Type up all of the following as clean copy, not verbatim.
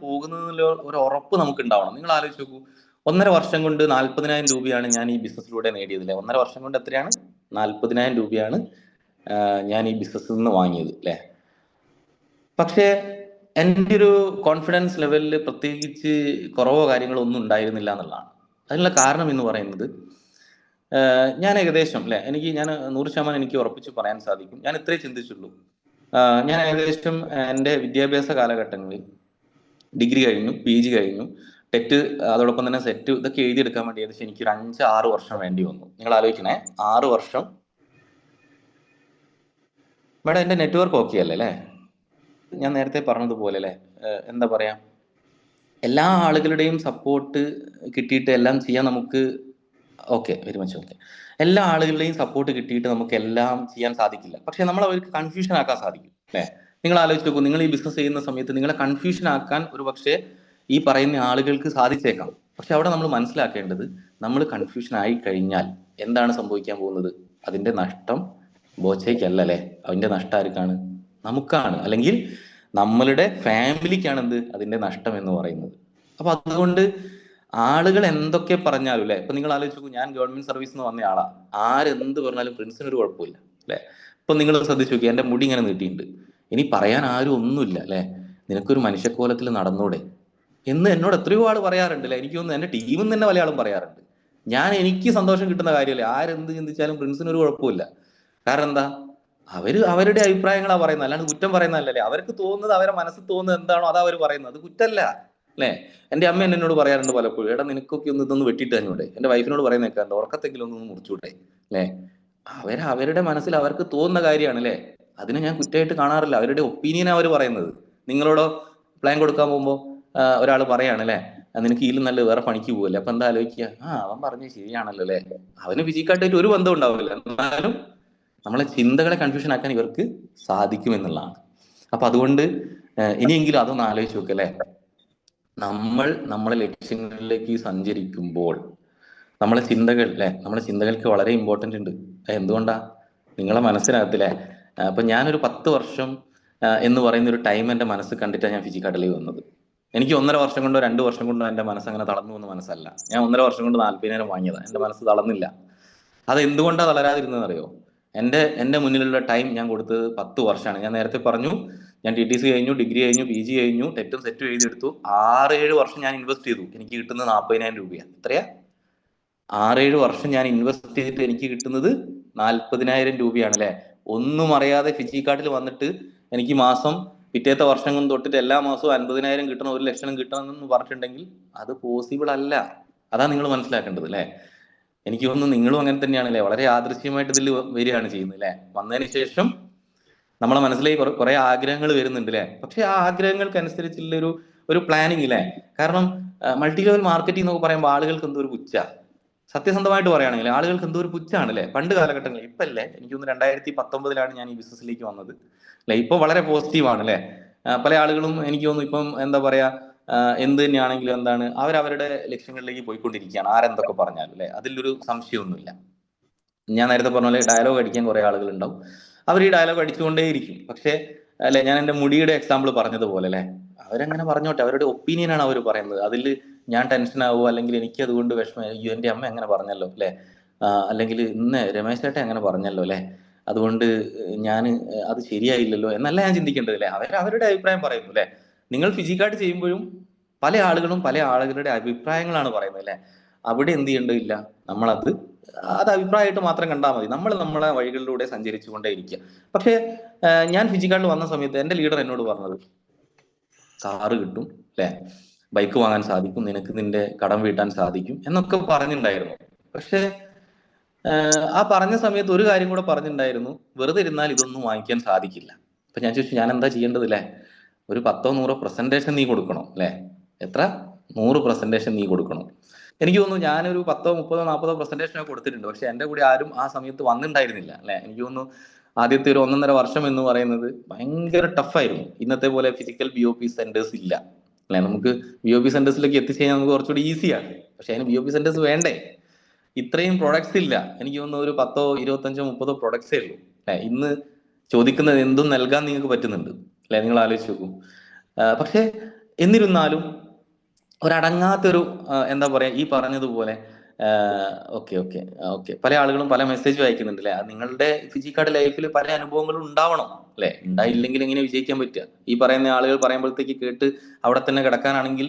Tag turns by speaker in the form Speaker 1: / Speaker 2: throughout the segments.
Speaker 1: പോകുന്നതിൽ ഒരു ഉറപ്പ് നമുക്ക് ഉണ്ടാവണം. നിങ്ങൾ ആലോചിച്ച് നോക്കൂ, 1.5 വർഷം കൊണ്ട് 40,000 രൂപയാണ് ഞാൻ ഈ ബിസിനസ്സിലൂടെ നേടിയതില്ലേ. 1.5 വർഷം കൊണ്ട് എത്രയാണ്? 40,000 രൂപയാണ് ഞാൻ ഈ ബിസിനസ്സിൽ നിന്ന് വാങ്ങിയത് അല്ലേ. പക്ഷേ എൻ്റെ ഒരു കോൺഫിഡൻസ് ലെവലിൽ പ്രത്യേകിച്ച് കുറവോ കാര്യങ്ങളോ ഒന്നും ഉണ്ടായിരുന്നില്ല എന്നുള്ളതാണ്. അതിനുള്ള കാരണം എന്ന് പറയുന്നത്, ഞാൻ ഏകദേശം അല്ലെ ഞാൻ 100% എനിക്ക് ഉറപ്പിച്ച് പറയാൻ സാധിക്കും, ഞാൻ ഇത്രേ ചിന്തിച്ചുള്ളൂ. ഞാൻ ഏകദേശം എൻ്റെ വിദ്യാഭ്യാസ കാലഘട്ടങ്ങളിൽ ഡിഗ്രി കഴിഞ്ഞു, PG കഴിഞ്ഞു, ടെറ്റ്, അതോടൊപ്പം തന്നെ സെറ്റ്, ഇതൊക്കെ എഴുതിയെടുക്കാൻ വേണ്ടി ഏകദേശം എനിക്കൊരു 5-6 വർഷം വേണ്ടി വന്നു. നിങ്ങൾ ആലോചിക്കണേ, 6 വർഷം. മേഡം എൻ്റെ നെറ്റ്വർക്ക് ഓക്കെ അല്ലേ? ഞാൻ നേരത്തെ പറഞ്ഞതുപോലെ അല്ലേ, എന്താ പറയാ, എല്ലാ ആളുകളുടെയും സപ്പോർട്ട് കിട്ടിയിട്ട് എല്ലാം ചെയ്യാൻ നമുക്ക് ഓക്കെ, വെരി മച്ച് ഓക്കെ. എല്ലാ ആളുകളുടെയും സപ്പോർട്ട് കിട്ടിയിട്ട് നമുക്ക് എല്ലാം ചെയ്യാൻ സാധിക്കില്ല. പക്ഷെ നമ്മൾ അവർക്ക് കൺഫ്യൂഷൻ ആക്കാൻ സാധിക്കും അല്ലേ. നിങ്ങൾ ആലോചിച്ച് നോക്കൂ, നിങ്ങൾ ഈ ബിസിനസ് ചെയ്യുന്ന സമയത്ത് നിങ്ങളെ കൺഫ്യൂഷൻ ആക്കാൻ ഒരു പക്ഷേ ഈ പറയുന്ന ആളുകൾക്ക് സാധിച്ചേക്കാം. പക്ഷെ അവിടെ നമ്മൾ മനസ്സിലാക്കേണ്ടത്, നമ്മൾ കൺഫ്യൂഷൻ ആയി കഴിഞ്ഞാൽ എന്താണ് സംഭവിക്കാൻ പോകുന്നത്? അതിന്റെ നഷ്ടം ബോച്ചയ്ക്കല്ല അല്ലേ, അതിന്റെ നഷ്ടം ആർക്കാണ്? നമുക്കാണ്, അല്ലെങ്കിൽ നമ്മളുടെ ഫാമിലിക്കാണ് എന്ത് അതിന്റെ നഷ്ടം എന്ന് പറയുന്നത്. അപ്പൊ അതുകൊണ്ട് ആളുകൾ എന്തൊക്കെ പറഞ്ഞാലും അല്ലെ, ഇപ്പൊ നിങ്ങൾ ആലോചിച്ച് നോക്കൂ, ഞാൻ ഗവൺമെന്റ് സർവീസിൽ നിന്ന് വന്ന ആളാ, ആരെന്ത് പറഞ്ഞാലും പ്രിൻസിന് ഒരു കുഴപ്പമില്ല അല്ലെ. ഇപ്പൊ നിങ്ങൾ ശ്രദ്ധിച്ചു നോക്കി, എന്റെ മുടി ഇങ്ങനെ നീട്ടിയിട്ടുണ്ട്, ഇനി പറയാൻ ആരും ഒന്നുമില്ല അല്ലെ, നിനക്കൊരു മനുഷ്യക്കോലത്തിൽ നടന്നൂടെ എന്ന് എന്നോട് എത്രയോ ആൾ പറയാറുണ്ട് അല്ലെ. എനിക്ക് തോന്നുന്നു എന്റെ ടീമിൽ തന്നെ പല ആളും പറയാറുണ്ട്. എനിക്ക് സന്തോഷം കിട്ടുന്ന കാര്യമല്ലേ, ആരെന്ത് ചിന്തിച്ചാലും പ്രിൻസിന് ഒരു കുഴപ്പമില്ല. കാരണം എന്താ, അവരുടെ അഭിപ്രായങ്ങളാ പറയുന്നത്, അല്ലാണ്ട് കുറ്റം പറയുന്നതല്ലേ. അവർക്ക് തോന്നുന്നത്, അവരുടെ മനസ്സിൽ തോന്നുന്നത് എന്താണോ അതാ അവർ പറയുന്നത്, അത് കുറ്റല്ല അല്ലെ. എന്റെ അമ്മ എന്നോട് പറയാറുണ്ട് പലപ്പോഴും, എടാ നിനക്കൊക്കെ ഒന്ന് ഇതൊന്ന് വെട്ടിയിട്ട് തന്നൂടെ. എന്റെ വൈഫിനോട് പറയുന്നേക്കാണ്ട് ഉറക്കത്തെങ്കിലും ഒന്ന് മുറിച്ചൂടെ അല്ലെ. അവരുടെ മനസ്സിൽ അവർക്ക് തോന്നുന്ന കാര്യമാണ് അല്ലെ, അതിനെ ഞാൻ കുറ്റമായിട്ട് കാണാറില്ല. അവരുടെ ഒപ്പീനിയൻ അവർ പറയുന്നത്. നിങ്ങളോടോ പ്ലാൻ കൊടുക്കാൻ പോകുമ്പോ ഒരാൾ പറയാണ് അല്ലെ, നിനക്ക് ഇതിലും നല്ല വേറെ പണിക്ക് പോകല്ലേ, അപ്പൊ എന്താ ആലോചിക്കുക, അവൻ പറഞ്ഞത് ശരിയാണല്ലോ അല്ലെ. അവന് ഫിസിക്കായിട്ട് ഒരു ബന്ധം ഉണ്ടാവില്ല, എന്നാലും നമ്മളെ ചിന്തകളെ കൺഫ്യൂഷൻ ആക്കാൻ ഇവർക്ക് സാധിക്കും എന്നുള്ളതാണ്. അപ്പൊ അതുകൊണ്ട് ഇനിയെങ്കിലും അതൊന്ന് ആലോചിച്ച് നോക്കല്ലേ. നമ്മളെ ലക്ഷ്യങ്ങളിലേക്ക് സഞ്ചരിക്കുമ്പോൾ നമ്മളെ ചിന്തകൾ അല്ലെ, നമ്മളെ ചിന്തകൾക്ക് വളരെ ഇമ്പോർട്ടന്റ് ഉണ്ട്. എന്തുകൊണ്ടാ? നിങ്ങളെ മനസ്സിനകത്തില്ലേ, അപ്പൊ ഞാനൊരു 10 വർഷം എന്ന് പറയുന്ന ഒരു ടൈം എന്റെ മനസ്സ് കണ്ടിട്ടാണ് ഞാൻ ഫിസിക്കാട്ടിലേക്ക് വന്നത്. എനിക്ക് 1.5 വർഷം കൊണ്ടോ 2 വർഷം കൊണ്ടോ എന്റെ മനസ്സ് അങ്ങനെ തളർന്നു എന്ന് മനസ്സല്ല. ഞാൻ 1.5 വർഷം കൊണ്ട് 40,000 വാങ്ങിയതാ, എന്റെ മനസ്സ് തളർന്നില്ല. അത് എന്തുകൊണ്ടാണ് തളരാതിരുന്നത് അറിയോ? എന്റെ മുന്നിലുള്ള ടൈം ഞാൻ കൊടുത്തത് 10 വർഷമാണ്. ഞാൻ നേരത്തെ പറഞ്ഞു, ഞാൻ TTC കഴിഞ്ഞു, ഡിഗ്രി കഴിഞ്ഞു, PG കഴിഞ്ഞു, ടെറ്റും സെറ്റും എഴുതിയെടുത്തു. 6-7 വർഷം ഞാൻ ഇൻവെസ്റ്റ് ചെയ്തു. എനിക്ക് കിട്ടുന്നത് 40,000 രൂപയാണ്. എത്രയാ? 6-7 വർഷം ഞാൻ ഇൻവെസ്റ്റ് ചെയ്തിട്ട് എനിക്ക് കിട്ടുന്നത് 40,000 രൂപയാണ് അല്ലെ. ഒന്നും അറിയാതെ ഫിജിക്കാർട്ടിൽ വന്നിട്ട് എനിക്ക് മാസം പിറ്റേത്തെ വർഷം തൊട്ടിട്ട് എല്ലാ മാസവും 50,000 കിട്ടണം, 1,00,000 കിട്ടണം എന്ന് പറഞ്ഞിട്ടുണ്ടെങ്കിൽ അത് പോസിബിൾ അല്ല. അതാ നിങ്ങൾ മനസ്സിലാക്കേണ്ടത് അല്ലെ. എനിക്ക് തോന്നുന്നു നിങ്ങളും അങ്ങനെ തന്നെയാണല്ലേ, വളരെ യാദൃശ്യമായിട്ട് ഇതിൽ വരികയാണ് ചെയ്യുന്നത് അല്ലെ. വന്നതിന് ശേഷം നമ്മളെ മനസ്സിലേക്ക് കുറെ ആഗ്രഹങ്ങൾ വരുന്നുണ്ട് അല്ലെ. പക്ഷെ ആ ആഗ്രഹങ്ങൾക്ക് അനുസരിച്ചുള്ള ഒരു പ്ലാനിങ് അല്ലെ. കാരണം മൾട്ടി ലെവൽ മാർക്കറ്റിംഗ് എന്നൊക്കെ പറയുമ്പോൾ ആളുകൾക്ക് എന്തോ ഒരു പുച്ഛ, സത്യസന്ധമായിട്ട് പറയുകയാണെങ്കിൽ ആളുകൾക്ക് എന്തോ ഒരു പുച്ഛാണ് അല്ലെ. പണ്ട് കാലഘട്ടങ്ങളിൽ, ഇപ്പൊ അല്ലേ, എനിക്ക് തോന്നുന്നു 2019 ഞാൻ ഈ ബിസിനസ്സിലേക്ക് വന്നത് അല്ലെ. ഇപ്പൊ വളരെ പോസിറ്റീവാണ് അല്ലെ. പല ആളുകളും എനിക്ക് തോന്നുന്നു ഇപ്പം എന്താ പറയാ, എന്ത് തന്നെയാണെങ്കിലും എന്താണ്, അവരവരുടെ ലക്ഷ്യങ്ങളിലേക്ക് പോയിക്കൊണ്ടിരിക്കുകയാണ്, ആരെന്തൊക്കെ പറഞ്ഞാലും അല്ലെ. അതിലൊരു സംശയമൊന്നുമില്ല. ഞാൻ നേരത്തെ പറഞ്ഞ പോലെ ഡയലോഗ് അടിക്കാൻ കുറെ ആളുകൾ ഉണ്ടാവും, അവർ ഈ ഡയലോഗ് അടിച്ചുകൊണ്ടേയിരിക്കും. പക്ഷെ അല്ലെ, ഞാൻ എന്റെ മുടിയുടെ എക്സാമ്പിൾ പറഞ്ഞതുപോലെ അല്ലെ, അവരങ്ങനെ പറഞ്ഞോട്ടെ, അവരുടെ ഒപ്പീനിയൻ ആണ് അവർ പറയുന്നത്. അതിൽ ഞാൻ ടെൻഷൻ ആവുമോ, അല്ലെങ്കിൽ എനിക്ക് അതുകൊണ്ട് വിഷമം, അയ്യോ എന്റെ അമ്മ അങ്ങനെ പറഞ്ഞല്ലോ അല്ലെ, അല്ലെങ്കിൽ ഇന്ന് രമേശ് ചേട്ടൻ അങ്ങനെ പറഞ്ഞല്ലോ അല്ലെ, അതുകൊണ്ട് ഞാൻ അത് ശരിയായില്ലല്ലോ എന്നല്ല ഞാൻ ചിന്തിക്കേണ്ടത് അല്ലെ. അവരുടെ അഭിപ്രായം പറയുന്നു അല്ലെ. നിങ്ങൾ ഫിസിക്കായിട്ട് ചെയ്യുമ്പോഴും പല ആളുകളും പല ആളുകളുടെ അഭിപ്രായങ്ങളാണ് പറയുന്നത് അല്ലെ. അവിടെ എന്ത് ചെയ്യേണ്ടതില്ല, അത് അഭിപ്രായമായിട്ട് മാത്രം കണ്ടാൽ മതി. നമ്മൾ നമ്മളെ വഴികളിലൂടെ സഞ്ചരിച്ചു കൊണ്ടേയിരിക്കുക. പക്ഷെ ഞാൻ ഫിജിക്കാർട്ടിൽ വന്ന സമയത്ത് എന്റെ ലീഡർ എന്നോട് പറഞ്ഞത്, കാറ് കിട്ടും അല്ലെ, ബൈക്ക് വാങ്ങാൻ സാധിക്കും, നിനക്ക് നിന്റെ കടം വീട്ടാൻ സാധിക്കും എന്നൊക്കെ പറഞ്ഞിട്ടുണ്ടായിരുന്നു. പക്ഷെ ആ പറഞ്ഞ സമയത്ത് ഒരു കാര്യം കൂടെ പറഞ്ഞിട്ടുണ്ടായിരുന്നു, വെറുതെ ഇരുന്നാൽ ഇതൊന്നും വാങ്ങിക്കാൻ സാധിക്കില്ല. അപ്പൊ ഞാൻ ചോദിച്ചു, ഞാൻ എന്താ ചെയ്യേണ്ടത് അല്ലെ? ഒരു 10-100 പ്രസന്റേഷൻ നീ കൊടുക്കണം അല്ലെ. എത്ര? 100% നീ കൊടുക്കണം. എനിക്ക് തോന്നുന്നു ഞാനൊരു 10-30-40 പ്രസന്റേഷനൊക്കെ കൊടുത്തിട്ടുണ്ട്. പക്ഷെ എന്റെ കൂടെ ആരും ആ സമയത്ത് വന്നിട്ടുണ്ടായിരുന്നില്ല അല്ലെ. എനിക്ക് തോന്നുന്നു ആദ്യത്തെ ഒരു 1.5 വർഷം എന്ന് പറയുന്നത് ഭയങ്കര ടഫായിരുന്നു. ഇന്നത്തെ പോലെ ഫിസിക്കൽ BOP സെന്റേഴ്സ് ഇല്ല അല്ലെ. നമുക്ക് BOP സെന്റേഴ്സിലേക്ക് എത്തിച്ചേരാൻ നമുക്ക് കുറച്ചുകൂടി ഈസിയാണ്. പക്ഷെ അതിന് BOP സെന്റേഴ്സ് വേണ്ടേ? ഇത്രയും പ്രൊഡക്ട്സ് ഇല്ല. എനിക്ക് തോന്നുന്നു ഒരു 10-25-30 പ്രൊഡക്ട്സേ ഉള്ളൂ അല്ലെ. ഇന്ന് ചോദിക്കുന്നത് എന്തും നൽകാൻ നിങ്ങൾക്ക് പറ്റുന്നുണ്ട് അല്ലെ. നിങ്ങൾ ആലോചിച്ച് നോക്കൂ. പക്ഷെ എന്നിരുന്നാലും ഒരടങ്ങാത്തൊരു എന്താ പറയാ, ഈ പറഞ്ഞതുപോലെ ഓക്കെ ഓക്കെ ഓക്കെ, പല ആളുകളും പല മെസ്സേജും അയക്കുന്നുണ്ട് അല്ലെ. നിങ്ങളുടെ ഫിജിക്കാർഡ് ലൈഫിൽ പല അനുഭവങ്ങളും ഉണ്ടാവണം അല്ലെ. ഉണ്ടായില്ലെങ്കിൽ എങ്ങനെ വിജയിക്കാൻ പറ്റുക? ഈ പറയുന്ന ആളുകൾ പറയുമ്പോഴത്തേക്ക് കേട്ട് അവിടെ തന്നെ കിടക്കാനാണെങ്കിൽ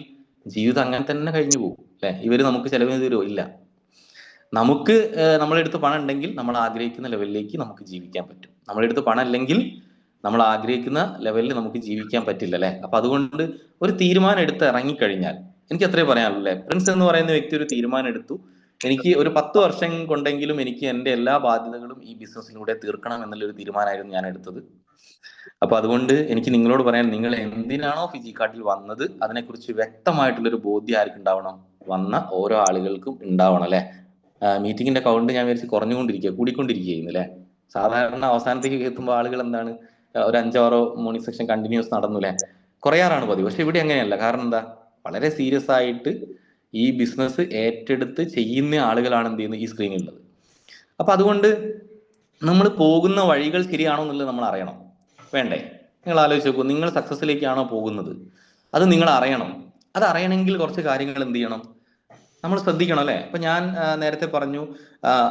Speaker 1: ജീവിതം അങ്ങനെ തന്നെ കഴിഞ്ഞു പോകും അല്ലെ. ഇവര് നമുക്ക് ചെലവിന് തരുമോ? ഇല്ല. നമുക്ക് നമ്മളെ അടുത്ത് പണം ഉണ്ടെങ്കിൽ നമ്മൾ ആഗ്രഹിക്കുന്ന ലെവലിലേക്ക് നമുക്ക് ജീവിക്കാൻ പറ്റും. നമ്മളെ അടുത്ത് പണം ഇല്ലെങ്കിൽ നമ്മൾ ആഗ്രഹിക്കുന്ന ലെവലിൽ നമുക്ക് ജീവിക്കാൻ പറ്റില്ല അല്ലെ. അപ്പൊ അതുകൊണ്ട് ഒരു തീരുമാനം എടുത്ത് ഇറങ്ങിക്കഴിഞ്ഞാൽ എനിക്ക് അത്രേ പറയാനുള്ളൂ അല്ലെ. പ്രിൻസ് എന്ന് പറയുന്ന വ്യക്തി ഒരു തീരുമാനം എടുത്തു, എനിക്ക് ഒരു 10 വർഷം കൊണ്ടെങ്കിലും എനിക്ക് എൻ്റെ എല്ലാ ബാധ്യതകളും ഈ ബിസിനസ്സിലൂടെ തീർക്കണം എന്നുള്ളൊരു തീരുമാനമായിരുന്നു ഞാൻ എടുത്തത്. അപ്പൊ അതുകൊണ്ട് എനിക്ക് നിങ്ങളോട് പറയാൻ, നിങ്ങൾ എന്തിനാണോ ഫിജിക്കാർട്ടിൽ വന്നത് അതിനെക്കുറിച്ച് വ്യക്തമായിട്ടുള്ളൊരു ബോധ്യം ആർക്കും ഉണ്ടാവണം? വന്ന ഓരോ ആളുകൾക്കും ഉണ്ടാവണം അല്ലെ. മീറ്റിങ്ങിന്റെ കൗണ്ട് ഞാൻ വിചാരിച്ച് കുറഞ്ഞുകൊണ്ടിരിക്കുക, കൂടിക്കൊണ്ടിരിക്കുകയായിരുന്നു അല്ലെ. സാധാരണ അവസാനത്തേക്ക് എത്തുമ്പോൾ ആളുകൾ എന്താണ്, ഒരു 5-6 മോർണിംഗ് സെക്ഷൻ കണ്ടിന്യൂസ് നടന്നു അല്ലെ, കുറയാറാണ് പതിവ്. പക്ഷെ ഇവിടെ അങ്ങനെയല്ല. കാരണം എന്താ, വളരെ സീരിയസ് ആയിട്ട് ഈ ബിസിനസ് ഏറ്റെടുത്ത് ചെയ്യുന്ന ആളുകളാണ് എന്ത് ചെയ്യുന്നത്, ഈ സ്ക്രീനിലുള്ളത്. അപ്പൊ അതുകൊണ്ട് നമ്മൾ പോകുന്ന വഴികൾ ശരിയാണോ എന്നുള്ളത് നമ്മൾ അറിയണം, വേണ്ടേ? നിങ്ങൾ ആലോചിച്ച് നോക്കൂ, നിങ്ങൾ സക്സസിലേക്കാണോ പോകുന്നത് അത് നിങ്ങൾ അറിയണം. അത് അറിയണമെങ്കിൽ കുറച്ച് കാര്യങ്ങൾ എന്ത് ചെയ്യണം, നമ്മൾ ശ്രദ്ധിക്കണം അല്ലെ. അപ്പൊ ഞാൻ നേരത്തെ പറഞ്ഞു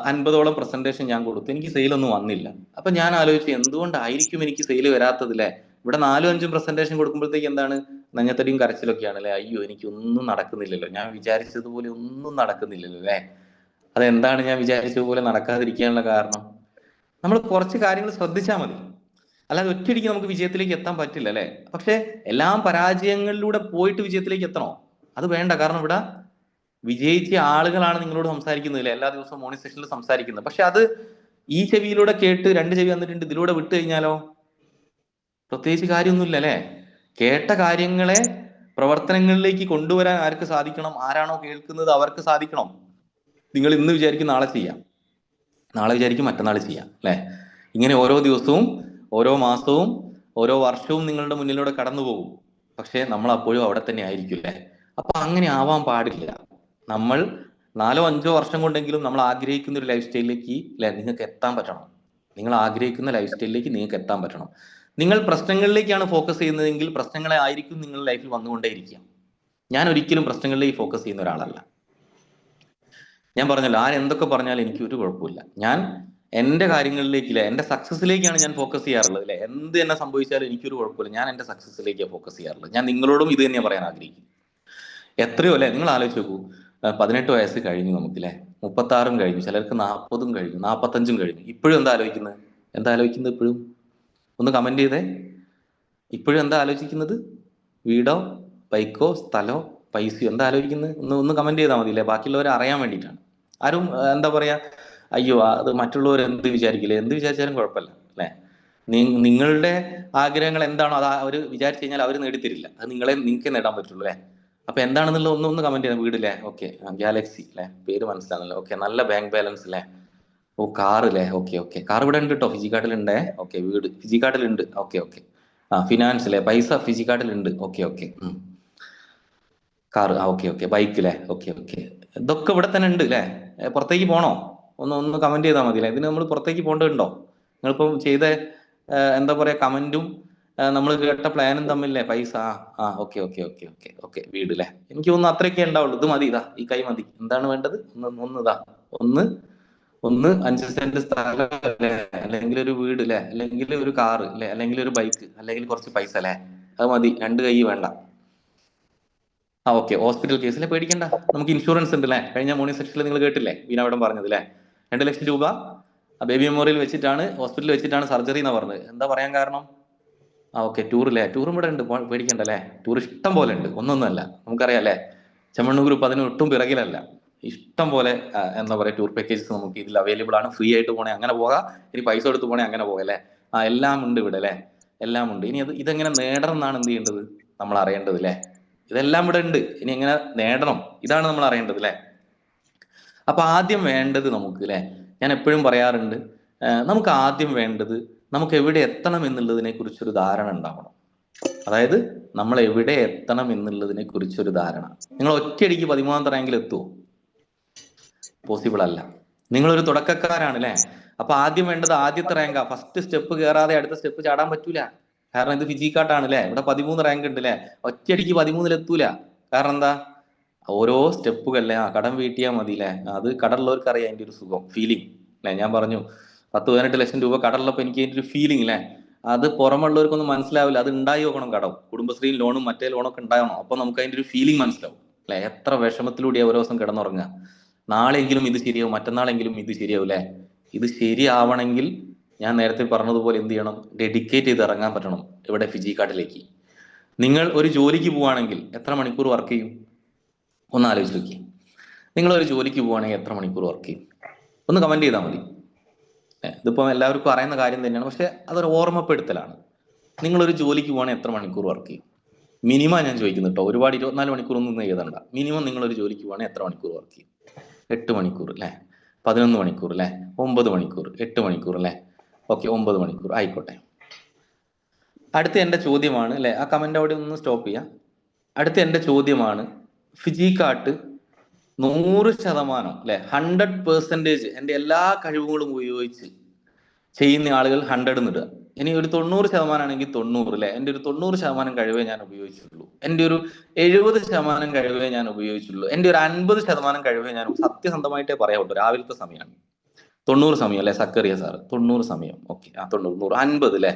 Speaker 1: 50ഓളം പ്രസന്റേഷൻ ഞാൻ കൊടുത്തു, എനിക്ക് സെയിലൊന്നും വന്നില്ല. അപ്പൊ ഞാൻ ആലോചിച്ചു എന്തുകൊണ്ടായിരിക്കും എനിക്ക് സെയിൽ വരാത്തത് അല്ലെ. ഇവിടെ 4-5 പ്രസന്റേഷൻ കൊടുക്കുമ്പോഴത്തേക്ക് എന്താണ്, നെഞ്ഞത്തടിയും കരച്ചിലൊക്കെയാണ് അല്ലെ. അയ്യോ എനിക്കൊന്നും നടക്കുന്നില്ലല്ലോ, ഞാൻ വിചാരിച്ചതുപോലെ ഒന്നും നടക്കുന്നില്ലല്ലോ അല്ലെ. അതെന്താണ് ഞാൻ വിചാരിച്ചതുപോലെ നടക്കാതിരിക്കാനുള്ള കാരണം? നമ്മൾ കുറച്ച് കാര്യങ്ങൾ ശ്രദ്ധിച്ചാൽ മതി, അല്ലാതെ ഒറ്റയടിക്ക് നമുക്ക് വിജയത്തിലേക്ക് എത്താൻ പറ്റില്ല അല്ലെ. പക്ഷെ എല്ലാം പരാജയങ്ങളിലൂടെ പോയിട്ട് വിജയത്തിലേക്ക് എത്തണോ? അത് വേണ്ട. കാരണം ഇവിടെ വിജയിച്ച ആളുകളാണ് നിങ്ങളോട് സംസാരിക്കുന്നത്, എല്ലാ ദിവസവും മോർണിംഗ് സെഷനിൽ സംസാരിക്കുന്നത്. പക്ഷെ അത് ഈ ചെവിയിലൂടെ കേട്ട് 2 ചെവി വന്നിട്ടുണ്ട് ഇതിലൂടെ വിട്ടു കഴിഞ്ഞാലോ പ്രത്യേകിച്ച് കാര്യമൊന്നുമില്ല അല്ലെ. കേട്ട കാര്യങ്ങളെ പ്രവർത്തനങ്ങളിലേക്ക് കൊണ്ടുവരാൻ ആർക്ക് സാധിക്കണം? ആരാണോ കേൾക്കുന്നത് അവർക്ക് സാധിക്കണം. നിങ്ങൾ ഇന്ന് വിചാരിക്കും നാളെ ചെയ്യാം, നാളെ വിചാരിക്കും മറ്റന്നാൾ ചെയ്യാം അല്ലെ. ഇങ്ങനെ ഓരോ ദിവസവും, ഓരോ മാസവും, ഓരോ വർഷവും നിങ്ങളുടെ മുന്നിലൂടെ കടന്നു പോകും. പക്ഷെ നമ്മൾ അപ്പോഴും അവിടെ തന്നെ ആയിരിക്കും അല്ലെ. അപ്പൊ അങ്ങനെ ആവാൻ പാടില്ല. നമ്മൾ 4-5 വർഷം കൊണ്ടെങ്കിലും നമ്മൾ ആഗ്രഹിക്കുന്ന ഒരു ലൈഫ് സ്റ്റൈലിലേക്ക് അല്ലെ നിങ്ങൾക്ക് എത്താൻ പറ്റണം. നിങ്ങൾ ആഗ്രഹിക്കുന്ന ലൈഫ് സ്റ്റൈലിലേക്ക് നിങ്ങൾക്ക് എത്താൻ പറ്റണം. നിങ്ങൾ പ്രശ്നങ്ങളിലേക്കാണ് ഫോക്കസ് ചെയ്യുന്നതെങ്കിൽ പ്രശ്നങ്ങളെ ആയിരിക്കും നിങ്ങളുടെ ലൈഫിൽ വന്നുകൊണ്ടേയിരിക്കുക. ഞാൻ ഒരിക്കലും പ്രശ്നങ്ങളിലേക്ക് ഫോക്കസ് ചെയ്യുന്ന ഒരാളല്ല. ഞാൻ പറഞ്ഞല്ലോ, ആരെന്തൊക്കെ പറഞ്ഞാലും എനിക്ക് ഒരു കുഴപ്പമില്ല. ഞാൻ എൻ്റെ കാര്യങ്ങളിലേക്ക് അല്ലെ, എൻ്റെ സക്സസിലേക്കാണ് ഞാൻ ഫോക്കസ് ചെയ്യാറുള്ളത് അല്ലെ. എന്ത് തന്നെ സംഭവിച്ചാലും എനിക്കൊരു കുഴപ്പമില്ല, ഞാൻ എൻ്റെ സക്സസിലേക്കാണ് ഫോക്കസ് ചെയ്യാറുള്ളത്. ഞാൻ നിങ്ങളോടും ഇത് തന്നെയാണ് പറയാൻ ആഗ്രഹിക്കുന്നത്. എത്രയോ അല്ലെ, നിങ്ങൾ ആലോചിച്ച് നോക്കൂ, 18 വയസ്സ് കഴിഞ്ഞു നമുക്കില്ലേ, 36 കഴിഞ്ഞു, ചിലർക്ക് 40 കഴിഞ്ഞു, 45 കഴിഞ്ഞു. ഇപ്പോഴും എന്താ ആലോചിക്കുന്നത്? എന്താ ആലോചിക്കുന്നത് ഇപ്പോഴും? ഒന്ന് കമന്റ് ചെയ്തേ. ഇപ്പോഴും എന്താ ആലോചിക്കുന്നത്? വീടോ ബൈക്കോ സ്ഥലോ പൈസയോ? എന്താ ആലോചിക്കുന്നത്? ഒന്ന് കമന്റ് ചെയ്താൽ മതി അല്ലേ, ബാക്കിയുള്ളവരെ അറിയാൻ വേണ്ടിയിട്ടാണ്. ആരും എന്താ പറയാ, അയ്യോ അത് മറ്റുള്ളവർ എന്ത് വിചാരിക്കില്ലേ, എന്ത് വിചാരിച്ചാലും കുഴപ്പമില്ല അല്ലെ. നിങ്ങളുടെ ആഗ്രഹങ്ങൾ എന്താണോ അത് അവർ വിചാരിച്ചു കഴിഞ്ഞാൽ അവർ നേടിത്തരില്ല. അത് നിങ്ങൾക്ക് നേടാൻ പറ്റുള്ളൂ അല്ലെ. അപ്പൊ എന്താണെന്നുള്ള ഒന്ന് കമന്റ് ചെയ്യാം. വീട് അല്ലേ, ഓക്കെ. ഗാലക്സി അല്ലെ, പേര് മനസ്സിലാണല്ലോ, ഓക്കെ. നല്ല ബാങ്ക് ബാലൻസ് അല്ലേ, ഓ കാർ അല്ലേ, ഓക്കെ ഓക്കെ. കാർ ഇവിടെ ഉണ്ട് കേട്ടോ, ഫിജിക്കാർഡിൽ ഉണ്ടേ, ഓക്കെ. വീട് ഫിജിക്കാർഡിൽ ഉണ്ട്, ഓക്കെ ഓക്കെ. ഫിനാൻസ് അല്ലേ, പൈസ ഫിജിക്കാർഡിൽ ഉണ്ട്, okay okay. Car, okay okay. Bike അല്ലേ, ഓക്കെ ഓക്കെ. ഇതൊക്കെ ഇവിടെ തന്നെ ഉണ്ട് അല്ലേ. പുറത്തേക്ക് പോണോ? ഒന്ന് കമന്റ് ചെയ്താൽ മതി അല്ലേ. ഇതിന് നമ്മൾ പുറത്തേക്ക് പോകേണ്ടതുണ്ടോ? നിങ്ങളിപ്പം ചെയ്ത എന്താ പറയാ കമന്റും നമ്മൾ കേട്ട പ്ലാനും തമ്മിലല്ലേ പൈസ. Okay okay okay okay okay. വീട് അല്ലേ, എനിക്ക് തോന്നുന്നു അത്രയൊക്കെ ഉണ്ടാവുള്ളൂ. ഇത് മതി, ഇതാ ഈ കൈ മതി. എന്താണ് വേണ്ടത്? ഇതാ ഒന്ന് 5 സെന്റ് സ്ഥലം അല്ലേ, അല്ലെങ്കിൽ ഒരു വീട് അല്ലെ, അല്ലെങ്കിൽ ഒരു കാർ അല്ലെ, അല്ലെങ്കിൽ ഒരു ബൈക്ക്, അല്ലെങ്കിൽ കുറച്ച് പൈസ അല്ലെ, അത് മതി. 2 കൈ വേണ്ട. ഓക്കെ. ഹോസ്പിറ്റൽ കേസിലെ പേടിക്കണ്ട, നമുക്ക് ഇൻഷുറൻസ് ഉണ്ട് അല്ലെ. കഴിഞ്ഞ മോർണിംഗ് സെക്ഷനിൽ നിങ്ങൾ കേട്ടില്ലേ വീണാവിടം പറഞ്ഞത് അല്ലെ. 2 ലക്ഷം രൂപ ബേബി മെമ്മോറിയൽ വെച്ചിട്ടാണ്, ഹോസ്പിറ്റലിൽ വെച്ചിട്ടാണ് സർജറി എന്നാ പറഞ്ഞത്. എന്താ പറയാൻ കാരണം? ഓക്കെ. ടൂർ അല്ലേ, ടൂറും ഇവിടെ ഉണ്ട്, പേടിക്കണ്ട അല്ലെ. ടൂർ ഇഷ്ടം പോലെ ഉണ്ട്, ഒന്നൊന്നുമല്ല. നമുക്കറിയാം അല്ലെ, ചെമ്മണ്ണൂർ ഗ്രൂപ്പ് അതിന് ഒട്ടും പിറകിലല്ല. ഇഷ്ടം പോലെ എന്താ പറയാ ടൂർ പാക്കേജസ് നമുക്ക് ഇതിൽ അവൈലബിൾ ആണ്. ഫ്രീ ആയിട്ട് പോണേ അങ്ങനെ പോകാം, ഇനി പൈസ എടുത്ത് പോണേ അങ്ങനെ പോകാം അല്ലെ. എല്ലാം ഉണ്ട് ഇവിടെ അല്ലെ, എല്ലാം ഉണ്ട്. ഇനി ഇതെങ്ങനെ നേടണം എന്നാണ് എന്ത് ചെയ്യേണ്ടത്, നമ്മൾ അറിയേണ്ടത് അല്ലെ. ഇതെല്ലാം ഇവിടെ ഉണ്ട്, ഇനി എങ്ങനെ നേടണം ഇതാണ് നമ്മൾ അറിയേണ്ടത് അല്ലെ. അപ്പൊ ആദ്യം വേണ്ടത് നമുക്ക് അല്ലെ, ഞാൻ എപ്പോഴും പറയാറുണ്ട്, നമുക്ക് ആദ്യം വേണ്ടത് നമുക്ക് എവിടെ എത്തണം എന്നുള്ളതിനെ കുറിച്ചൊരു ധാരണ ഉണ്ടാവണം. അതായത് നമ്മൾ എവിടെ എത്തണം എന്നുള്ളതിനെ കുറിച്ചൊരു ധാരണ. നിങ്ങൾ ഒറ്റയടിക്ക് 13ാമത്തെ റാങ്കിൽ എത്തുമോ? പോസിബിൾ അല്ല. നിങ്ങളൊരു തുടക്കക്കാരാണ് അല്ലെ. അപ്പൊ ആദ്യം വേണ്ടത് ആദ്യത്തെ റാങ്കാ. ഫസ്റ്റ് സ്റ്റെപ്പ് കയറാതെ അടുത്ത സ്റ്റെപ്പ് ചാടാൻ പറ്റൂല. കാരണം ഇത് ഫിജി കാർട്ടാണ് അല്ലേ, ഇവിടെ 13 റാങ്ക് ഉണ്ട് അല്ലേ, ഒറ്റയടിക്ക് 13 എത്തൂല. കാരണം എന്താ, ഓരോ സ്റ്റെപ്പുകളിലെ കടം വീട്ടിയാൽ മതി അല്ലേ, അത് കടമുള്ളവർക്ക് അറിയാം അതിന്റെ ഒരു സുഖം, ഫീലിംഗ് അല്ലെ. ഞാൻ പറഞ്ഞു 10-18 ലക്ഷം രൂപ കടമുള്ളപ്പോൾ എനിക്ക് അതിന്റെ ഒരു ഫീലിംഗ് അല്ലേ, അത് പുറമുള്ളവർക്കൊന്നും മനസ്സിലാവില്ല. അത് ഉണ്ടായി നോക്കണം, കടം, കുടുംബശ്രീ ലോണും മറ്റേ ലോണൊക്കെ ഉണ്ടാകണം. അപ്പൊ നമുക്ക് അതിന്റെ ഒരു ഫീലിംഗ് മനസ്സിലാവും അല്ലെ. എത്ര വിഷമത്തിലൂടെയാ ഓരോ ദിവസം കിടന്നുറങ്ങുക. നാളെങ്കിലും ഇത് ശരിയാവും, മറ്റന്നാളെങ്കിലും ഇത് ശരിയാവും അല്ലെ. ഇത് ശരിയാവണമെങ്കിൽ ഞാൻ നേരത്തെ പറഞ്ഞതുപോലെ എന്ത് ചെയ്യണം, ഡെഡിക്കേറ്റ് ചെയ്ത് ഇറങ്ങാൻ പറ്റണം ഇവിടെ ഫിജി കാർഡിലേക്ക്. നിങ്ങൾ ഒരു ജോലിക്ക് പോവുകയാണെങ്കിൽ എത്ര മണിക്കൂർ വർക്ക് ചെയ്യും? ഒന്ന് ആലോചിച്ച് നോക്കി. നിങ്ങൾ ഒരു ജോലിക്ക് പോവുകയാണെങ്കിൽ എത്ര മണിക്കൂർ വർക്ക് ചെയ്യും? ഒന്ന് കമന്റ് ചെയ്താൽ മതി. ഇതിപ്പം എല്ലാവർക്കും അറിയുന്ന കാര്യം തന്നെയാണ്, പക്ഷെ അതൊരു ഓർമ്മപ്പെടുത്തലാണ്. നിങ്ങളൊരു ജോലിക്ക് പോവുകയാണെങ്കിൽ എത്ര മണിക്കൂർ വർക്ക് ചെയ്യും? മിനിമം ഞാൻ ചോദിക്കുന്നു കേട്ടോ, ഒരുപാട് 24 മണിക്കൂർ ഒന്നും എഴുതണ്ട. മിനിമം നിങ്ങളൊരു ജോലിക്ക് പോവുകയാണെങ്കിൽ എത്ര മണിക്കൂർ വർക്ക് ചെയ്യും? 8 മണിക്കൂർ അല്ലെ, 11 മണിക്കൂർ അല്ലെ, 9 മണിക്കൂർ, 8 മണിക്കൂർ അല്ലെ, ഓക്കെ 9 മണിക്കൂർ ആയിക്കോട്ടെ. അടുത്ത എൻ്റെ ചോദ്യമാണ് അല്ലെ, ആ കമന്റ് അവിടെ ഒന്ന് സ്റ്റോപ്പ് ചെയ്യാം. അടുത്ത എൻ്റെ ചോദ്യമാണ്, ഫിജി കാർട്ട് 100% അല്ലെ, 100% എൻ്റെ എല്ലാ കഴിവുകളും ഉപയോഗിച്ച് ചെയ്യുന്ന ആളുകൾ 100 ഇടുക. ഇനി ഒരു 90% ആണെങ്കിൽ 90 അല്ലെ, എൻ്റെ ഒരു 90% കഴിവേ ഞാൻ ഉപയോഗിച്ചുള്ളൂ, എൻ്റെ ഒരു 70% കഴിവേ ഞാൻ ഉപയോഗിച്ചുള്ളൂ, എൻ്റെ ഒരു 50% കഴിവേ ഞാൻ, സത്യസന്ധമായിട്ടേ പറയാവൂ, രാവിലത്തെ സമയമാണ് 90 സമയം അല്ലെ സക്കറിയ സാർ, 90 സമയം, ഓക്കെ 90 100 50 അല്ലെ,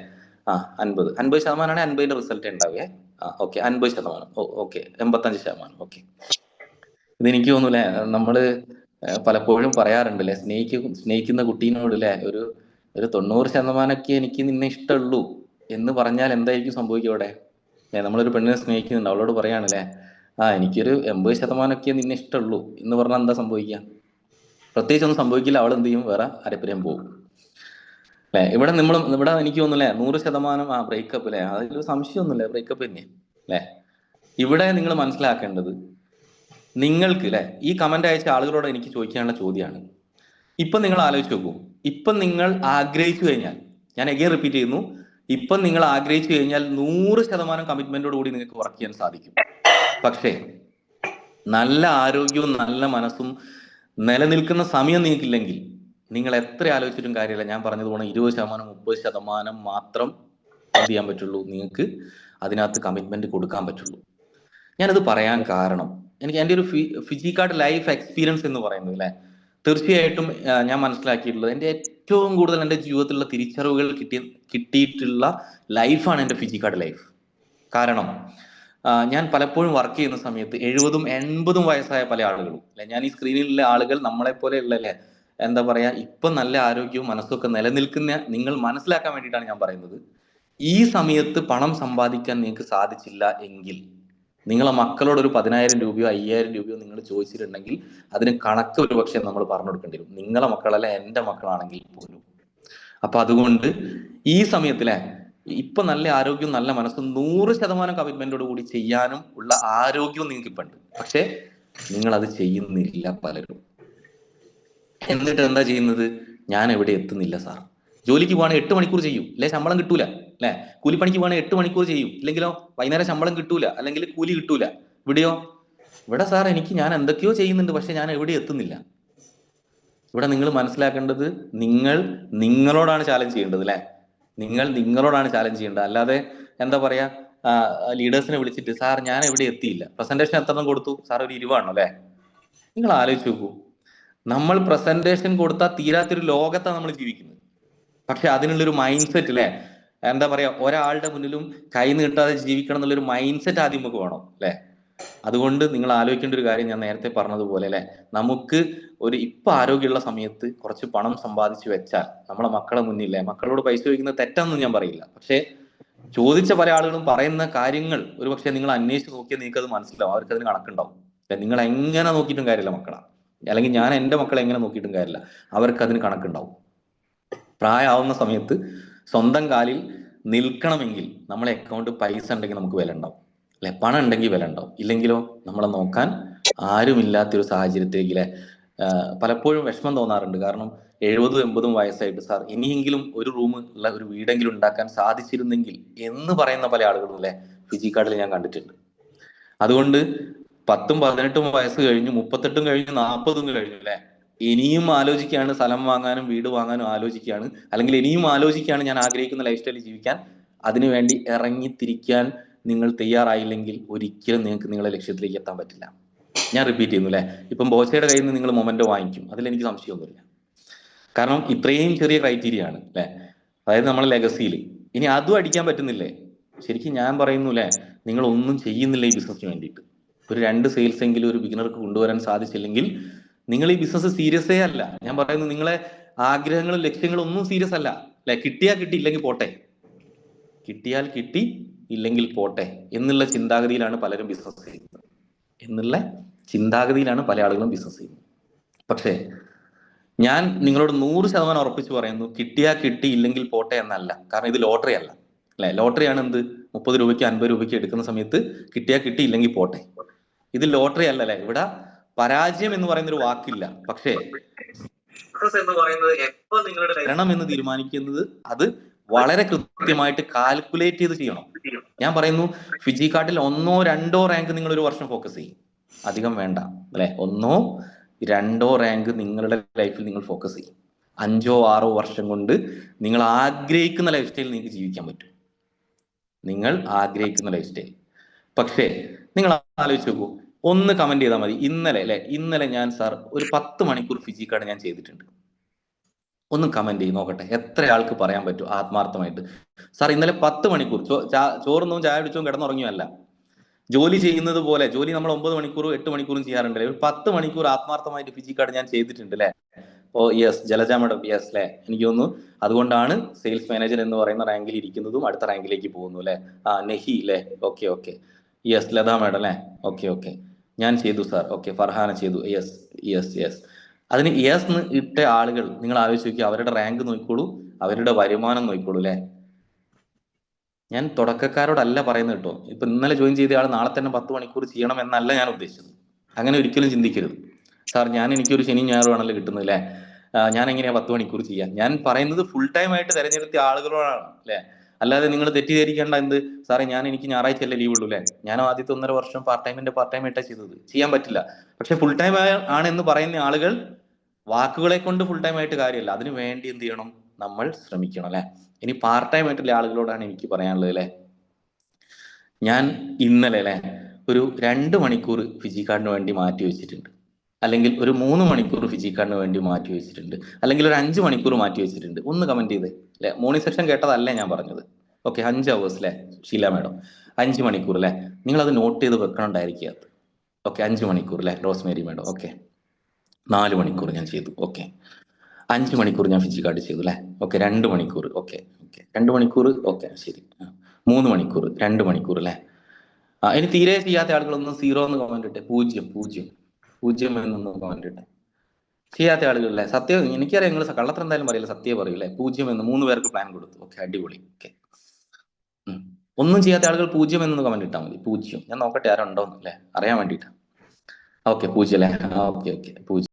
Speaker 1: 50% 50ന്റെ റിസൾട്ട് ഉണ്ടാവേ, ഓക്കെ 50%, ഓക്കെ 85%, ഓക്കെ. ഇതെനിക്ക് തോന്നൂലേ, നമ്മള് പലപ്പോഴും പറയാറുണ്ട് അല്ലെ, സ്നേഹിക്കുന്ന കുട്ടീനോട് അല്ലെ, ഒരു 90%ഒക്കെ എനിക്ക് നിന്നെ ഇഷ്ടമുള്ളൂ എന്ന് പറഞ്ഞാൽ എന്തായിരിക്കും സംഭവിക്കുക അവിടെ? നമ്മളൊരു പെണ്ണിനെ സ്നേഹിക്കുന്നുണ്ട്, അവളോട് പറയാണല്ലേ, എനിക്കൊരു 80%ഒക്കെ നിന്നെ ഇഷ്ടമുള്ളൂ എന്ന് പറഞ്ഞാൽ എന്താ സംഭവിക്കുക? പ്രത്യേകിച്ച് ഒന്നും സംഭവിക്കില്ല. അവൾ എന്ത് ചെയ്യും, വേറെ ആരെപ്പരെയും പോകും അല്ലെ. ഇവിടെ എനിക്ക് തോന്നുന്നില്ലേ 100% ബ്രേക്കപ്പ് അല്ലെ, അതിലൊരു സംശയമൊന്നുമില്ല, ബ്രേക്കപ്പ് തന്നെ അല്ലെ. ഇവിടെ നിങ്ങൾ മനസ്സിലാക്കേണ്ടത്, നിങ്ങൾക്ക് അല്ലെ, ഈ കമന്റ് അയച്ച ആളുകളോട് എനിക്ക് ചോദിക്കാനുള്ള ചോദ്യമാണ്, ഇപ്പൊ നിങ്ങൾ ആലോചിച്ച് നോക്കൂ, ഇപ്പൊ നിങ്ങൾ ആഗ്രഹിച്ചു കഴിഞ്ഞാൽ, ഞാൻ എഗെയിൻ റിപ്പീറ്റ് ചെയ്യുന്നു, ഇപ്പൊ നിങ്ങൾ ആഗ്രഹിച്ചു കഴിഞ്ഞാൽ 100% കമ്മിറ്റ്മെന്റോട് കൂടി നിങ്ങൾക്ക് വർക്ക് ചെയ്യാൻ സാധിക്കും. പക്ഷേ നല്ല ആരോഗ്യവും നല്ല മനസ്സും നിലനിൽക്കുന്ന സമയം നിങ്ങൾക്കില്ലെങ്കിൽ നിങ്ങൾ എത്ര ആലോചിച്ചിട്ടും കാര്യമില്ല. ഞാൻ പറഞ്ഞതുപോലെ 20% 30% മാത്രം എന്ത് ചെയ്യാൻ പറ്റുള്ളൂ, നിങ്ങൾക്ക് അതിനകത്ത് കമ്മിറ്റ്മെന്റ് കൊടുക്കാൻ പറ്റുള്ളൂ. ഞാനത് പറയാൻ കാരണം, എനിക്ക് എൻ്റെ ഒരു ഫിജി കാർട്ട് ലൈഫ് എക്സ്പീരിയൻസ് എന്ന് പറയുന്നത് അല്ലെ, തീർച്ചയായിട്ടും ഞാൻ മനസ്സിലാക്കിയിട്ടുള്ളത്, എൻ്റെ ഏറ്റവും കൂടുതൽ എൻ്റെ ജീവിതത്തിലുള്ള തിരിച്ചറിവുകൾ കിട്ടിയിട്ടുള്ള ലൈഫാണ് എൻ്റെ ഫിജി കാർട്ട് ലൈഫ്. കാരണം ഞാൻ പലപ്പോഴും വർക്ക് ചെയ്യുന്ന സമയത്ത് 70-80 വയസ്സായ പല ആളുകളും അല്ലെ, ഞാൻ ഈ സ്ക്രീനിലുള്ള ആളുകൾ നമ്മളെ പോലെ ഉള്ള അല്ലെ, എന്താ പറയാ, ഇപ്പൊ നല്ല ആരോഗ്യവും മനസ്സൊക്കെ നിലനിൽക്കുന്ന നിങ്ങൾ മനസ്സിലാക്കാൻ വേണ്ടിയിട്ടാണ് ഞാൻ പറയുന്നത്. ഈ സമയത്ത് പണം സമ്പാദിക്കാൻ നിങ്ങൾക്ക് സാധിച്ചില്ല എങ്കിൽ നിങ്ങളെ മക്കളോട് ഒരു 10,000 രൂപയോ 5,000 രൂപയോ നിങ്ങൾ ചോദിച്ചിട്ടുണ്ടെങ്കിൽ അതിന് കണക്ക് ഒരു പക്ഷേ നമ്മൾ പറഞ്ഞു കൊടുക്കേണ്ടി വരും, നിങ്ങളെ മക്കളല്ല എൻ്റെ മക്കളാണെങ്കിൽ പോലും. അപ്പൊ അതുകൊണ്ട് ഈ സമയത്തിലെ ഇപ്പൊ നല്ല ആരോഗ്യവും നല്ല മനസ്സും 100% കമ്മിറ്റ്മെന്റോട് കൂടി ചെയ്യാനും ഉള്ള ആരോഗ്യവും നിങ്ങൾക്ക് ഇപ്പൊ ഉണ്ട്. പക്ഷെ നിങ്ങൾ അത് ചെയ്യുന്നില്ല പലരും. എന്നിട്ട് എന്താ ചെയ്യുന്നത്, ഞാൻ എവിടെ എത്തുന്നില്ല സാർ. ജോലിക്ക് പോവാണെങ്കിൽ 8 മണിക്കൂർ ചെയ്യും അല്ലെ, ശമ്പളം കിട്ടൂല അല്ലെ. കൂലിപ്പണിക്ക് പോവാണെങ്കിൽ 8 മണിക്കൂർ ചെയ്യും, ഇല്ലെങ്കിലോ വൈകുന്നേരം ശമ്പളം കിട്ടൂല, അല്ലെങ്കിൽ കൂലി കിട്ടൂല. ഇവിടെ സാർ ഞാൻ എന്തൊക്കെയോ ചെയ്യുന്നുണ്ട്, പക്ഷെ ഞാൻ എവിടെ എത്തുന്നില്ല. ഇവിടെ നിങ്ങൾ മനസ്സിലാക്കേണ്ടത്, നിങ്ങൾ നിങ്ങളോടാണ് ചാലഞ്ച് ചെയ്യേണ്ടത് അല്ലെ, നിങ്ങൾ നിങ്ങളോടാണ് ചാലഞ്ച് ചെയ്യേണ്ടത്. അല്ലാതെ എന്താ പറയാ, ലീഡേഴ്സിനെ വിളിച്ചിട്ട് സാർ ഞാൻ എവിടെ എത്തിയില്ല, പ്രസന്റേഷൻ എത്ര കൊടുത്തു സാർ, ഒരു 20 ആണോ അല്ലെ. നിങ്ങൾ ആലോചിച്ച് നോക്കൂ, നമ്മൾ പ്രസന്റേഷൻ കൊടുത്താൽ തീരാത്തൊരു ലോകത്താണ് നമ്മൾ ജീവിക്കുന്നത്. പക്ഷെ അതിനുള്ളൊരു മൈൻഡ് സെറ്റ് അല്ലെ, എന്താ പറയാ, ഒരാളുടെ മുന്നിലും കൈ നീട്ടാതെ ജീവിക്കണം എന്നുള്ളൊരു മൈൻഡ് സെറ്റ് ആദ്യം നമുക്ക് വേണം അല്ലെ. അതുകൊണ്ട് നിങ്ങൾ ആലോചിക്കേണ്ട ഒരു കാര്യം, ഞാൻ നേരത്തെ പറഞ്ഞതുപോലെ അല്ലെ, നമുക്ക് ഇപ്പൊ ആരോഗ്യമുള്ള സമയത്ത് കുറച്ച് പണം സമ്പാദിച്ചു വെച്ചാൽ നമ്മളെ മക്കളെ മുന്നില്ലേ, മക്കളോട് പൈസ ചോദിക്കുന്നത് തെറ്റാണെന്ന് ഞാൻ പറയില്ല, പക്ഷെ ചോദിച്ച പല ആളുകളും പറയുന്ന കാര്യങ്ങൾ ഒരു പക്ഷെ നിങ്ങൾ അന്വേഷിച്ച് നോക്കിയാൽ നിങ്ങൾക്ക് അത് മനസ്സിലാവും, അവർക്ക് അതിന് കണക്കുണ്ടാവും. നിങ്ങൾ എങ്ങനെ നോക്കിയിട്ടും കാര്യമില്ല മക്കളെ, അല്ലെങ്കിൽ ഞാൻ എൻ്റെ മക്കളെ എങ്ങനെ നോക്കിയിട്ടും കാര്യമില്ല, അവർക്ക് അതിന് കണക്കുണ്ടാവും. പ്രായമാവുന്ന സമയത്ത് സ്വന്തം കാലിൽ നിൽക്കണമെങ്കിൽ നമ്മളെ അക്കൗണ്ട് പൈസ ഉണ്ടെങ്കിൽ നമുക്ക് വില ഉണ്ടാവും അല്ലെ, പണം ഉണ്ടെങ്കിൽ വില ഉണ്ടാവും, ഇല്ലെങ്കിലോ നമ്മളെ നോക്കാൻ ആരുമില്ലാത്തൊരു സാഹചര്യത്തിലേക്ക് പലപ്പോഴും വിഷമം തോന്നാറുണ്ട്. കാരണം 70-80 വയസ്സായിട്ട് സാർ ഇനിയെങ്കിലും ഒരു റൂം ഉള്ള ഒരു വീടെങ്കിലും ഉണ്ടാക്കാൻ സാധിച്ചിരുന്നെങ്കിൽ എന്ന് പറയുന്ന പല ആളുകളും അല്ലെ ഫിജി കാർഡിൽ ഞാൻ കണ്ടിട്ടുണ്ട്. അതുകൊണ്ട് 10-18 വയസ്സ് കഴിഞ്ഞു, 38 കഴിഞ്ഞു, 40 കഴിഞ്ഞു അല്ലെ, ഇനിയും ആലോചിക്കുകയാണ് സ്ഥലം വാങ്ങാനും വീട് വാങ്ങാനും ആലോചിക്കുകയാണ്, അല്ലെങ്കിൽ ഇനിയും ആലോചിക്കുകയാണ് ഞാൻ ആഗ്രഹിക്കുന്ന ലൈഫ് സ്റ്റൈൽ ജീവിക്കാൻ. അതിനുവേണ്ടി ഇറങ്ങിത്തിരിക്കാൻ നിങ്ങൾ തയ്യാറായില്ലെങ്കിൽ ഒരിക്കലും നിങ്ങൾക്ക് നിങ്ങളുടെ ലക്ഷ്യത്തിലേക്ക് എത്താൻ പറ്റില്ല. ഞാൻ റിപ്പീറ്റ് ചെയ്യുന്നു അല്ലെ. ഇപ്പം ബോച്ചയുടെ കയ്യിൽ നിന്ന് നിങ്ങൾ മൊമെന്റോ വാങ്ങിക്കും, അതിലെനിക്ക് സംശയമൊന്നുമില്ല. കാരണം ഇത്രയും ചെറിയ ക്രൈറ്റീരിയ ആണ് അല്ലെ. അതായത് നമ്മളെ ലെഗസിയിൽ ഇനി അതും അടിക്കാൻ പറ്റുന്നില്ലേ, ശരിക്കും ഞാൻ പറയുന്നു അല്ലെ, നിങ്ങൾ ഒന്നും ചെയ്യുന്നില്ല ഈ ബിസിനസ്സിന് വേണ്ടിയിട്ട്. ഒരു 2 സെയിൽസ് എങ്കിലും ഒരു ബിഗിനർക്ക് കൊണ്ടുവരാൻ സാധിച്ചില്ലെങ്കിൽ നിങ്ങൾ ഈ ബിസിനസ് സീരിയസേ അല്ല. ഞാൻ പറയുന്നു, നിങ്ങളെ ആഗ്രഹങ്ങളും ലക്ഷ്യങ്ങളും ഒന്നും സീരിയസ് അല്ല അല്ലെ. കിട്ടിയാൽ കിട്ടി, ഇല്ലെങ്കിൽ പോട്ടെ, കിട്ടിയാൽ കിട്ടി, ഇല്ലെങ്കിൽ പോട്ടെ എന്നുള്ള ചിന്താഗതിയിലാണ് പലരും ബിസിനസ് ചെയ്യുന്നത്, എന്നുള്ള ചിന്താഗതിയിലാണ് പല ആളുകളും ബിസിനസ് ചെയ്യുന്നത്. പക്ഷേ ഞാൻ നിങ്ങളോട് 100% ഉറപ്പിച്ച് പറയുന്നു, കിട്ടിയാൽ കിട്ടി, ഇല്ലെങ്കിൽ പോട്ടെ എന്നല്ല. കാരണം ഇത് ലോട്ടറി അല്ല അല്ലെ. ലോട്ടറിയാണ് എന്ത് 30 രൂപയ്ക്ക് 50 രൂപയ്ക്ക് എടുക്കുന്ന സമയത്ത് കിട്ടിയാൽ കിട്ടി, ഇല്ലെങ്കിൽ പോട്ടെ. ഇത് ലോട്ടറി അല്ല അല്ലെ. ഇവിടെ പരാജയം എന്ന് പറയുന്ന ഒരു വാക്കില്ല. പക്ഷേ എന്ന് പറയുന്നത് എപ്പോൾ നിങ്ങളുടെ വരണം എന്ന് തീരുമാനിക്കുന്നത് അത് വളരെ കൃത്യമായിട്ട് കാൽക്കുലേറ്റ് ചെയ്ത് ചെയ്യണം. ഞാൻ പറയുന്നു, ഫിജി കാർഡിൽ 1 or 2 റാങ്ക് നിങ്ങൾ ഒരു വർഷം ഫോക്കസ് ചെയ്യും, അധികം വേണ്ട അല്ലെ. 1 or 2 റാങ്ക് നിങ്ങളുടെ ലൈഫിൽ നിങ്ങൾ ഫോക്കസ് ചെയ്യും. 5 or 6 വർഷം കൊണ്ട് നിങ്ങൾ ആഗ്രഹിക്കുന്ന ലൈഫ് സ്റ്റൈൽ നിങ്ങൾക്ക് ജീവിക്കാൻ പറ്റും, നിങ്ങൾ ആഗ്രഹിക്കുന്ന ലൈഫ് സ്റ്റൈൽ. പക്ഷേ നിങ്ങൾ ആലോചിച്ച് നോക്കൂ, ഒന്ന് കമന്റ് ചെയ്താൽ മതി. ഇന്നലെ അല്ലെ, ഇന്നലെ ഞാൻ സാർ ഒരു 10 മണിക്കൂർ ഫിജി കാർഡ് ഞാൻ ചെയ്തിട്ടുണ്ട്. ഒന്ന് കമന്റ് ചെയ്ത് നോക്കട്ടെ, എത്ര ആൾക്ക് പറയാൻ പറ്റും ആത്മാർത്ഥമായിട്ട്, സാർ ഇന്നലെ 10 മണിക്കൂർ ചോറുന്നതും ചായ കുടിച്ചതും കിടന്നുറങ്ങിയല്ല, ജോലി ചെയ്യുന്നത് പോലെ, ജോലി നമ്മൾ 9 മണിക്കൂറും 8 മണിക്കൂറും ചെയ്യാറുണ്ട്, ഒരു 10 മണിക്കൂർ ആത്മാർത്ഥമായിട്ട് ഫിജി കാർഡ് ഞാൻ ചെയ്തിട്ടുണ്ട് അല്ലെ. Oh yes, Jalaja madam yes അല്ലെ. എനിക്ക് തോന്നുന്നു അതുകൊണ്ടാണ് സെയിൽസ് മാനേജർ എന്ന് പറയുന്ന റാങ്കിൽ ഇരിക്കുന്നതും അടുത്ത റാങ്കിലേക്ക് പോകുന്നു അല്ലെ. നെഹി അല്ലെ, okay okay. Yes, Latha madam അല്ലെ, ഓക്കെ ഓക്കെ. ഞാൻ ചെയ്തു സാർ, ഓക്കെ. ഫർഹാന ചെയ്തു, യെസ് യെസ് യെസ്. അതിന് യെസ് ഇട്ട ആളുകൾ നിങ്ങൾ ആലോചിച്ച് നോക്കി, അവരുടെ റാങ്ക് നോക്കിക്കോളൂ, അവരുടെ വരുമാനം നോക്കിക്കോളൂ അല്ലെ. ഞാൻ തുടക്കക്കാരോടല്ല പറയുന്നത് കേട്ടോ. ഇപ്പൊ ഇന്നലെ ജോയിൻ ചെയ്ത ആൾ നാളെ തന്നെ 10 മണിക്കൂർ ചെയ്യണം എന്നല്ല ഞാൻ ഉദ്ദേശിച്ചത്. അങ്ങനെ ഒരിക്കലും ചിന്തിക്കരുത്. സാർ എനിക്കൊരു ശനി ഞായറും ആണല്ലോ കിട്ടുന്നത് അല്ലെ, ഞാൻ എങ്ങനെയാ 10 മണിക്കൂർ ചെയ്യാൻ. ഞാൻ പറയുന്നത് ഫുൾ ടൈം ആയിട്ട് തെരഞ്ഞെടുത്ത ആളുകളോടാണ് അല്ലെ. അല്ലാതെ നിങ്ങൾ തെറ്റിദ്ധരിക്കേണ്ട, എന്ത് സാറേ എനിക്ക് ഞായറാഴ്ച അല്ലേ ലീവ് ഉള്ളൂ അല്ലെ. ഞാൻ ആദ്യത്തെ 1.5 വർഷം പാർട്ട് ടൈം ആയിട്ടാണ് ചെയ്തത്, ചെയ്യാൻ പറ്റില്ല. പക്ഷെ ഫുൾ ടൈം ആണെന്ന് പറയുന്ന ആളുകൾ വാക്കുകളെ കൊണ്ട് ഫുൾ ടൈം ആയിട്ട് കാര്യമല്ല, അതിനു വേണ്ടി എന്ത് ചെയ്യണം, നമ്മൾ ശ്രമിക്കണം അല്ലെ. ഇനി പാർട്ട് ടൈം ആയിട്ടുള്ള ആളുകളോടാണ് എനിക്ക് പറയാനുള്ളത് അല്ലെ. ഞാൻ ഇന്നലെ അല്ലെ ഒരു 2 മണിക്കൂർ ഫിജി കാർഡിന് വേണ്ടി മാറ്റി വെച്ചിട്ടുണ്ട്, അല്ലെങ്കിൽ ഒരു 3 മണിക്കൂർ ഫിജി കാർഡിന് വേണ്ടി മാറ്റി വെച്ചിട്ടുണ്ട്, അല്ലെങ്കിൽ ഒരു 5 മണിക്കൂർ മാറ്റി വെച്ചിട്ടുണ്ട്. ഒന്ന് കമന്റ് ചെയ്തേ അല്ലെ. മോർണിംഗ് സെക്ഷൻ കേട്ടതല്ലേ ഞാൻ പറഞ്ഞത്. ഓക്കെ, 5 hours അല്ലെ ഷീല മാഡം, 5 മണിക്കൂർ അല്ലെ. നിങ്ങൾ അത് നോട്ട് ചെയ്ത് വെക്കണുണ്ടായിരിക്കുക. ഓക്കെ, 5 മണിക്കൂർ അല്ലെ റോസ്മേരി മാഡം. ഓക്കെ, 4 മണിക്കൂർ ഞാൻ ചെയ്തു. ഓക്കെ, 5 മണിക്കൂർ ഞാൻ ഫിജി കാർഡ് ചെയ്തു അല്ലെ. ഓക്കെ, 2 മണിക്കൂർ. ഓക്കെ ഓക്കെ, 2 മണിക്കൂർ. ഓക്കെ ശരി, 3 മണിക്കൂർ, 2 മണിക്കൂർ അല്ലെ. ഇനി തീരെ ചെയ്യാത്ത ആളുകളൊന്നും 0 എന്ന് കമന്റ് ഇട്ടെ, 0 എന്നൊന്നും കമന്റ് ഇട്ടെ. ചെയ്യാത്ത ആളുകളല്ലേ, സത്യം എനിക്കറിയാം, നിങ്ങൾ കള്ളത്ര എന്തായാലും പറയില്ല, സത്യം പറയൂല്ലേ. 0 എന്ന് 3 പേർക്ക് പ്ലാൻ കൊടുത്തു. ഓക്കെ, അടിപൊളി. ഓക്കെ, ഒന്നും ചെയ്യാത്ത ആളുകൾ 0 എന്നൊന്ന് കമന്റ് ഇട്ടാൽ മതി. 0, ഞാൻ നോക്കട്ടെ ആരുണ്ടോന്ന് അല്ലെ, അറിയാൻ വേണ്ടിട്ടാ. ഓക്കെ, 0 അല്ലെ. Okay okay, 0.